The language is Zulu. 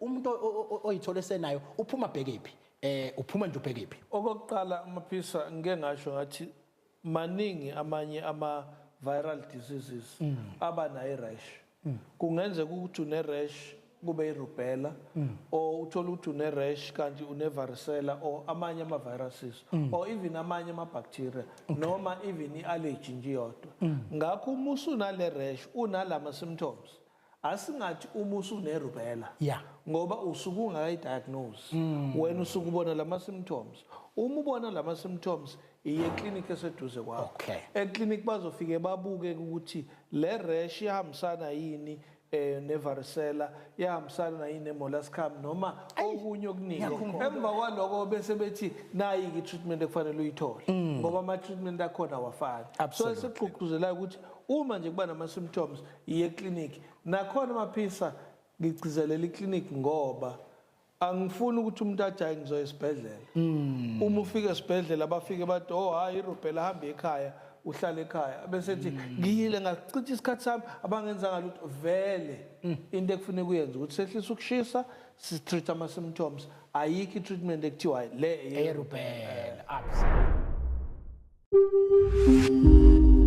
umuntu oyithole senayo uphuma bhekephi uphuma nje ubhekephi Okokuqala amaphisa ngeke ngasho ngathi maningi amanye ama viral diseases abanayo rash. Kungenzeka ukuthi une rash kube irubella or uthola ukuthi une rash kanti une varicella or amanye ama viruses or even amanye ama bacteria noma even iallergy nje yodwa. Ngakho uma usunale rash unalama symptoms asingathi uma usune rubella ngoba usuke ungakayidiagnose wena usuke ubona lama symptoms. Uma ubona lama symptoms iye clinic eseduze kwakho. Eclinic bazofike babuke ukuthi le rash ihambisana yini ne varicella yahambisana yini ne molluscum noma okunye okuningi. Emva kwaloko bese bethi nayi ke treatment ekufanele uyithole ngoba ama treatment akhona awafani. So esixuxuzelayo ukuthi uma nje kuba nama symptoms iye clinic nakhona amaphisa ngigcizelela iclinic ngoba angifuni ukuthi umuntu ajaye ngizoya esibhedlela. Uma ufika esibhedlela bafike bathi oh hayi irubella hamba ekhaya uhlala ekhaya bese ethi ngiyile ngachicha isikhathi sami abangenza ngalutho vele into ekufanele kuyenza ukuthi sehlisa ukushisa si treat ama symptoms ayikho treatment ekuthiwa le irubella absolutely